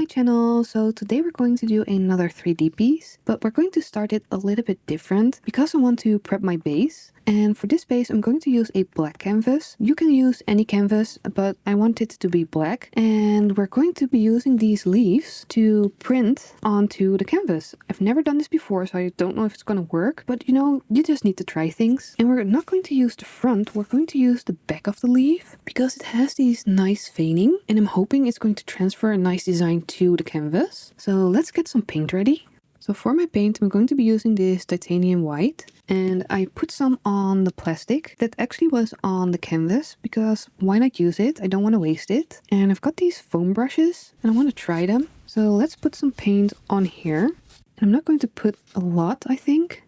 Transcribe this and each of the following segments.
channel. So today we're going to do another 3D piece, but we're going to start it a little bit different because I want to prep my base. And for this base, I'm going to use a black canvas. You can use any canvas, but I want it to be black. And we're going to be using these leaves to print onto the canvas. I've never done this before, so I don't know if it's going to work. But you know, you just need to try things. And we're not going to use the front, we're going to use the back of the leaf because it has these nice veining. And I'm hoping it's going to transfer a nice design to the canvas. So let's get some paint ready. So for my paint, I'm going to be using this titanium white, and I put some on the plastic that actually was on the canvas because why not use it? I don't want to waste it. And I've got these foam brushes and I want to try them. So let's put some paint on here. And I'm not going to put a lot, I think.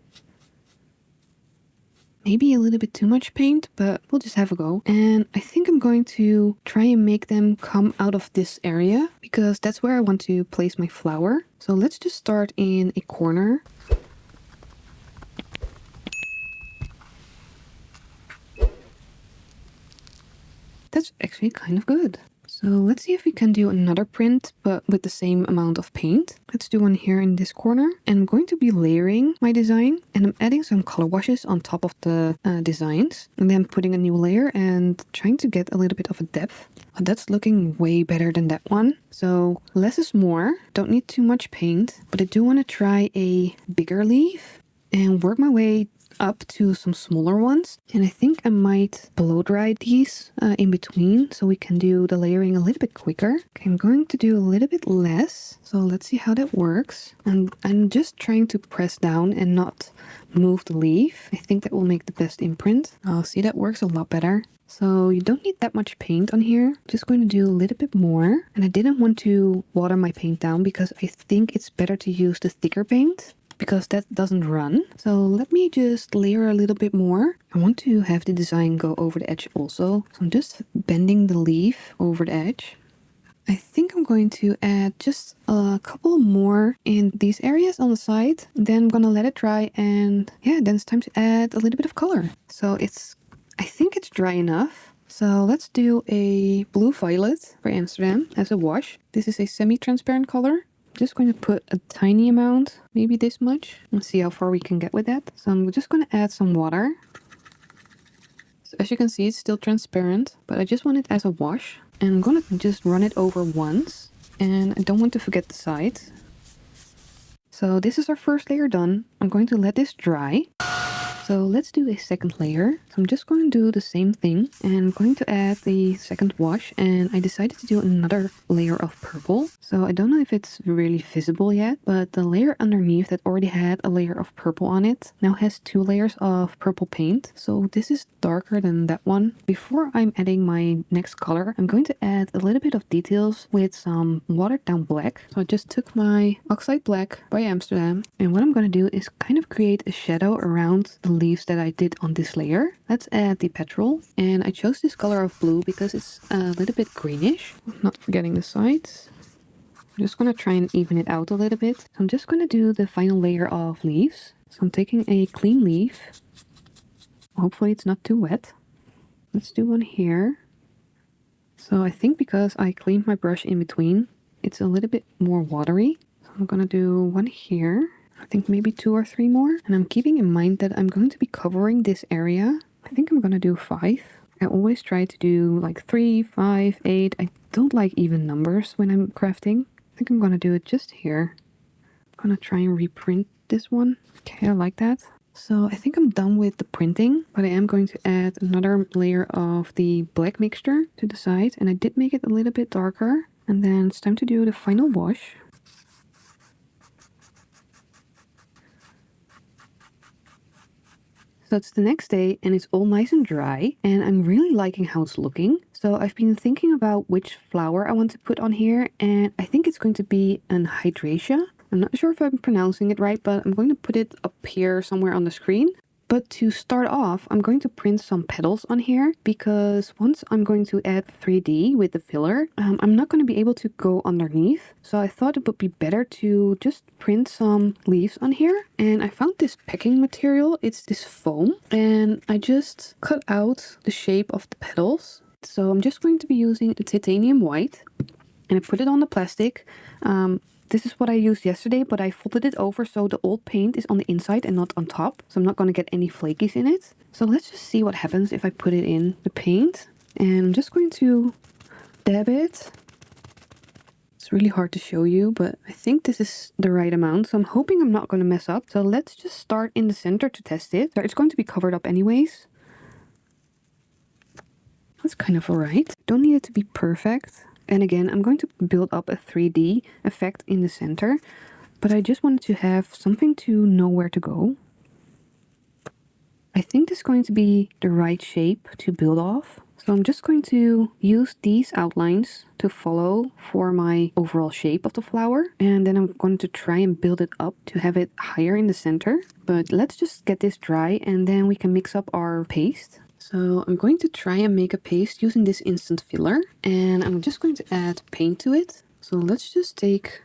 Maybe a little bit too much paint, but we'll just have a go. And I think I'm going to try and make them come out of this area because that's where I want to place my flower. So let's just start in a corner. That's actually kind of good. So let's see if we can do another print, but with the same amount of paint. Let's do one here in this corner. And I'm going to be layering my design. And I'm adding some color washes on top of the designs. And then putting a new layer and trying to get a little bit of a depth. That's looking way better than that one. So less is more. Don't need too much paint. But I do want to try a bigger leaf and work my way up to some smaller ones. And I think I might blow dry these in between so we can do the layering a little bit quicker. Okay, I'm going to do a little bit less. So let's see how that works. And I'm just trying to press down and not move the leaf. I think that will make the best imprint. Oh, see, that works a lot better. So you don't need that much paint on here. I'm just going to do a little bit more. And I didn't want to water my paint down because I think it's better to use the thicker paint, because that doesn't run. So let me just layer a little bit more. I want to have the design go over the edge also. So I'm just bending the leaf over the edge. I think I'm going to add just a couple more in these areas on the side. Then I'm gonna let it dry, and yeah, then it's time to add a little bit of color. So I think it's dry enough. So let's do a blue violet for Amsterdam as a wash. This is a semi-transparent color. Just going to put a tiny amount, maybe this much. Let's see how far we can get with that. So I'm just going to add some water. So as you can see, it's still transparent, but I just want it as a wash. And I'm going to just run it over once. And I don't want to forget the sides. So this is our first layer done. I'm going to let this dry. So let's do a second layer. So I'm just going to do the same thing, and I'm going to add the second wash, and I decided to do another layer of purple. So I don't know if it's really visible yet, but the layer underneath that already had a layer of purple on it now has 2 layers of purple paint. So this is darker than that one. Before I'm adding my next color, I'm going to add a little bit of details with some watered down black. So I just took my Oxide Black by Amsterdam, and what I'm going to do is kind of create a shadow around the leaves that I did on this layer. Let's add the petrol, and I chose this color of blue because it's a little bit greenish. Not forgetting the sides. I'm just going to try and even it out a little bit. So I'm just going to do the final layer of leaves. So I'm taking a clean leaf. Hopefully it's not too wet. Let's do one here. So I think because I cleaned my brush in between, it's a little bit more watery. So I'm going to do one here. I think maybe 2 or 3 more. And I'm keeping in mind that I'm going to be covering this area. I think I'm going to do 5. I always try to do like 3, 5, 8. I don't like even numbers when I'm crafting. I think I'm going to do it just here. I'm going to try and reprint this one. Okay, I like that. So I think I'm done with the printing, but I am going to add another layer of the black mixture to the side. And I did make it a little bit darker. And then it's time to do the final wash. So it's the next day and it's all nice and dry, and I'm really liking how it's looking. So I've been thinking about which flower I want to put on here, and I think it's going to be an hydrangea. I'm not sure if I'm pronouncing it right, but I'm going to put it up here somewhere on the screen. But to start off, I'm going to print some petals on here because once I'm going to add 3D with the filler, I'm not going to be able to go underneath. So I thought it would be better to just print some leaves on here. And I found this packing material. It's this foam. And I just cut out the shape of the petals. So I'm just going to be using the titanium white. and I put it on the plastic. This is what I used yesterday, but I folded it over so the old paint is on the inside and not on top. So I'm not going to get any flakies in it. So let's just see what happens if I put it in the paint. And I'm just going to dab it. It's really hard to show you, but I think this is the right amount. So I'm hoping I'm not going to mess up. So let's just start in the center to test it. So it's going to be covered up anyways. That's kind of alright. Don't need it to be perfect. And again, I'm going to build up a 3D effect in the center, but I just wanted to have something to know where to go. I think this is going to be the right shape to build off. So I'm just going to use these outlines to follow for my overall shape of the flower. And then I'm going to try and build it up to have it higher in the center. But let's just get this dry and then we can mix up our paste. So I'm going to try and make a paste using this instant filler, and I'm just going to add paint to it. So let's just take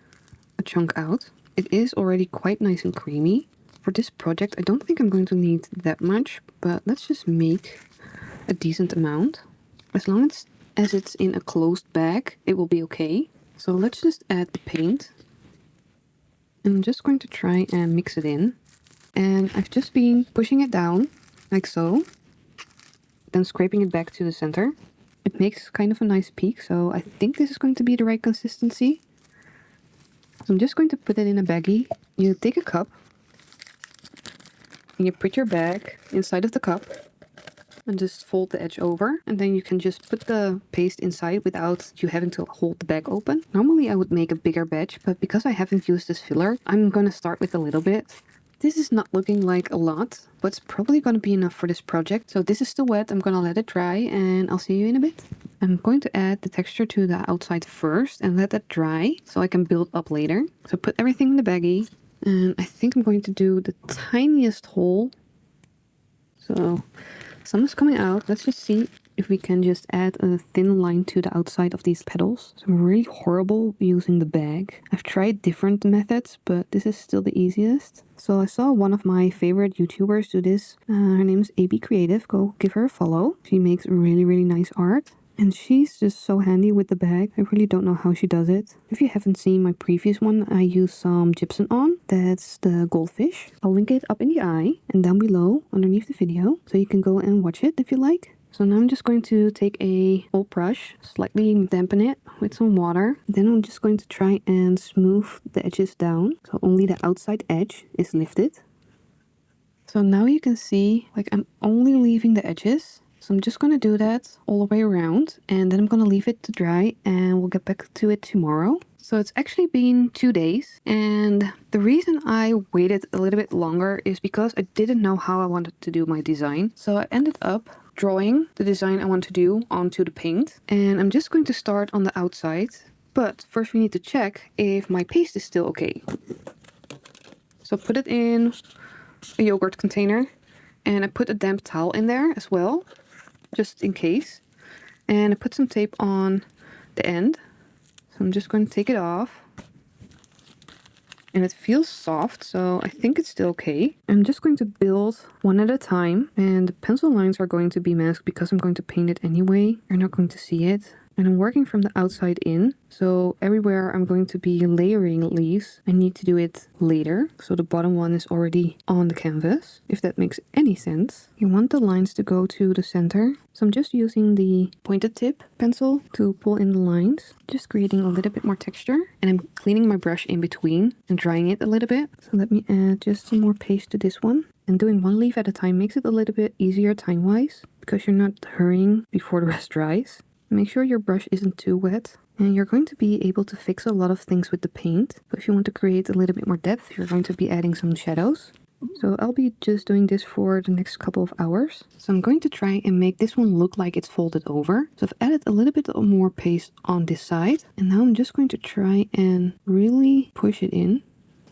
a chunk out. It is already quite nice and creamy. For this project, I don't think I'm going to need that much, but let's just make a decent amount. As long as it's in a closed bag, it will be okay. So let's just add the paint. And I'm just going to try and mix it in. And I've just been pushing it down, like so. Then scraping it back to the center. It makes kind of a nice peak, so I think this is going to be the right consistency. So I'm just going to put it in a baggie. You take a cup and you put your bag inside of the cup and just fold the edge over, and then you can just put the paste inside without you having to hold the bag open. Normally I would make a bigger batch, but because I haven't used this filler, I'm going to start with a little bit. This is not looking like a lot, but it's probably going to be enough for this project. So this is still wet. I'm going to let it dry and I'll see you in a bit. I'm going to add the texture to the outside first and let that dry so I can build up later. So put everything in the baggie, and I think I'm going to do the tiniest hole. So some is coming out. Let's just see if we can just add a thin line to the outside of these petals. So I'm really horrible using the bag. I've tried different methods, but this is still the easiest. So I saw one of my favorite YouTubers do this. Her name is AB Creative. Go give her a follow. She makes really nice art. And she's just so handy with the bag. I really don't know how she does it. If you haven't seen my previous one, I used some gypsum on. That's the goldfish. I'll link it up in the eye and down below underneath the video, so you can go and watch it if you like. So now I'm just going to take a old brush, slightly dampen it with some water. Then I'm just going to try and smooth the edges down, so only the outside edge is lifted. So now you can see, like, I'm only leaving the edges. So I'm just going to do that all the way around, and then I'm going to leave it to dry and we'll get back to it tomorrow. So it's actually been 2 days, and the reason I waited a little bit longer is because I didn't know how I wanted to do my design. So I ended up drawing the design I want to do onto the paint, and I'm just going to start on the outside. But first we need to check if my paste is still okay. So put it in a yogurt container, and I put a damp towel in there as well, just in case. And I put some tape on the end. So I'm just going to take it off. And it feels soft, so I think it's still okay. I'm just going to build one at a time. And the pencil lines are going to be masked because I'm going to paint it anyway. You're not going to see it. And I'm working from the outside in. So everywhere I'm going to be layering leaves, I need to do it later. So the bottom one is already on the canvas, if that makes any sense. You want the lines to go to the center. So I'm just using the pointed tip pencil to pull in the lines, just creating a little bit more texture. And I'm cleaning my brush in between and drying it a little bit. So let me add just some more paste to this one. And doing one leaf at a time makes it a little bit easier time-wise, because you're not hurrying before the rest dries. Make sure your brush isn't too wet, and you're going to be able to fix a lot of things with the paint. But if you want to create a little bit more depth, you're going to be adding some shadows. So I'll be just doing this for the next couple of hours. So I'm going to try and make this one look like it's folded over. So I've added a little bit more paste on this side, and now I'm just going to try and really push it in.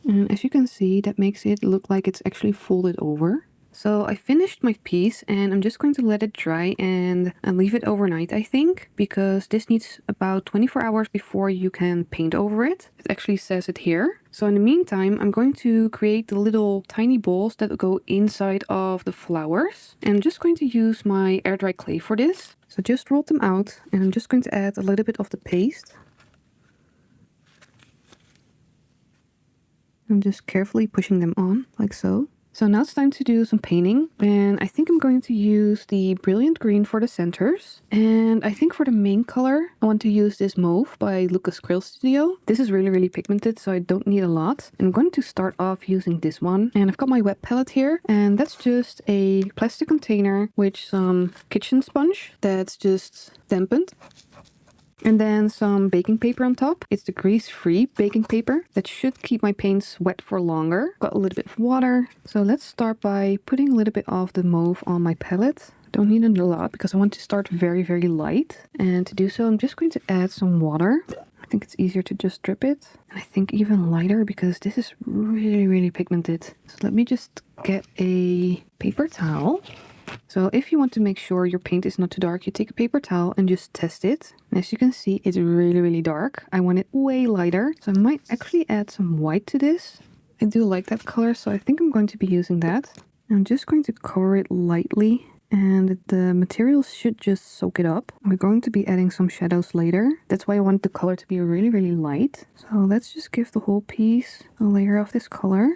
And as you can see, that makes it look like it's actually folded over. So I finished my piece, and I'm just going to let it dry and leave it overnight, I think, because this needs about 24 hours before you can paint over it. It actually says it here. So in the meantime, I'm going to create the little tiny balls that go inside of the flowers. And I'm just going to use my air dry clay for this. So just roll them out, and I'm just going to add a little bit of the paste. I'm just carefully pushing them on, like so. So now it's time to do some painting, and I think I'm going to use the Brilliant Green for the centers. And I think for the main color, I want to use this Mauve by Lucas Krill Studio. This is really, really pigmented, so I don't need a lot. I'm going to start off using this one. And I've got my wet palette here, and that's just a plastic container with some kitchen sponge that's just dampened. And then some baking paper on top. It's the grease-free baking paper that should keep my paints wet for longer. Got a little bit of water. So let's start by putting a little bit of the mauve on my palette. Don't need a lot because I want to start very, very light. And to do so, I'm just going to add some water. I think it's easier to just drip it. And I think even lighter because this is really, really pigmented. So let me just get a paper towel. So if you want to make sure your paint is not too dark, you take a paper towel and just test it. And as you can see, it's really, really dark. I want it way lighter. So I might actually add some white to this. I do like that color, so I think I'm going to be using that. I'm just going to cover it lightly and the materials should just soak it up. We're going to be adding some shadows later. That's why I want the color to be really, really light. So let's just give the whole piece a layer of this color.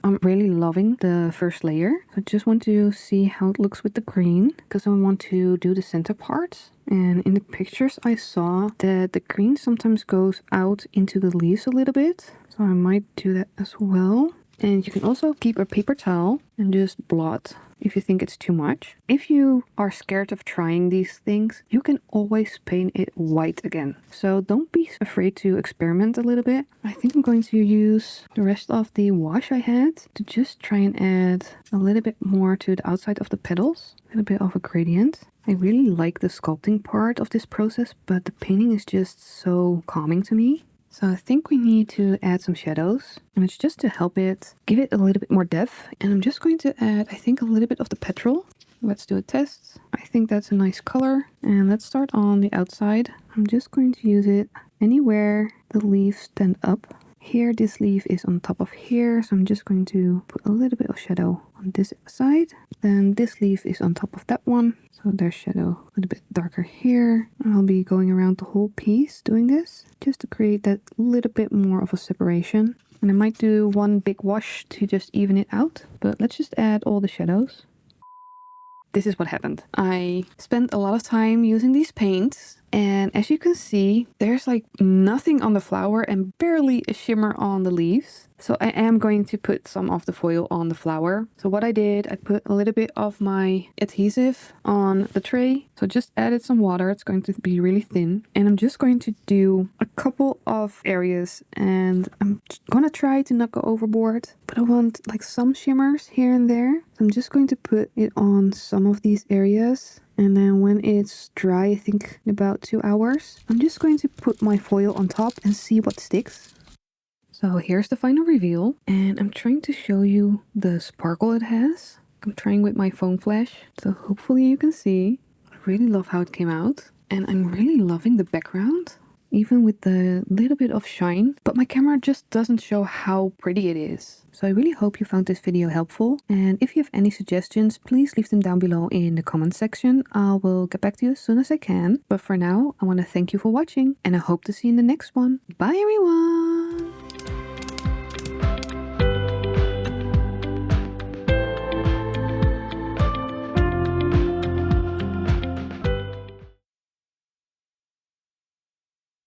I'm really loving the first layer. I just want to see how it looks with the green because I want to do the center parts. And in the pictures I saw that the green sometimes goes out into the leaves a little bit. So I might do that as well. And you can also keep a paper towel and just blot if you think it's too much. If you are scared of trying these things, you can always paint it white again. So don't be afraid to experiment a little bit. I think I'm going to use the rest of the wash I had to just try and add a little bit more to the outside of the petals. A little bit of a gradient. I really like the sculpting part of this process, but the painting is just so calming to me. So I think we need to add some shadows, and it's just to help it, give it a little bit more depth. And I'm just going to add, I think, a little bit of the petrol. Let's do a test. I think that's a nice color. And let's start on the outside. I'm just going to use it anywhere the leaves stand up. Here, this leaf is on top of here, so I'm just going to put a little bit of shadow on this side. Then this leaf is on top of that one. So there's shadow a little bit darker here. I'll be going around the whole piece doing this just to create that little bit more of a separation. And I might do one big wash to just even it out, but let's just add all the shadows. This is what happened. I spent a lot of time using these paints, and as you can see, there's like nothing on the flower and barely a shimmer on the leaves. So I am going to put some of the foil on the flower. So what I did, I put a little bit of my adhesive on the tray. So just added some water. It's going to be really thin. And I'm just going to do a couple of areas, and I'm gonna try to not go overboard, but I want like some shimmers here and there. So I'm just going to put it on some of these areas. And then when it's dry, I think in about 2 hours, I'm just going to put my foil on top and see what sticks. So here's the final reveal, and I'm trying to show you the sparkle it has. I'm trying with my foam flash, so hopefully you can see. I really love how it came out, and I'm really loving the background, even with the little bit of shine, but my camera just doesn't show how pretty it is. So I really hope you found this video helpful, and if you have any suggestions, please leave them down below in the comment section. I will get back to you as soon as I can, but for now, I want to thank you for watching, and I hope to see you in the next one. Bye everyone!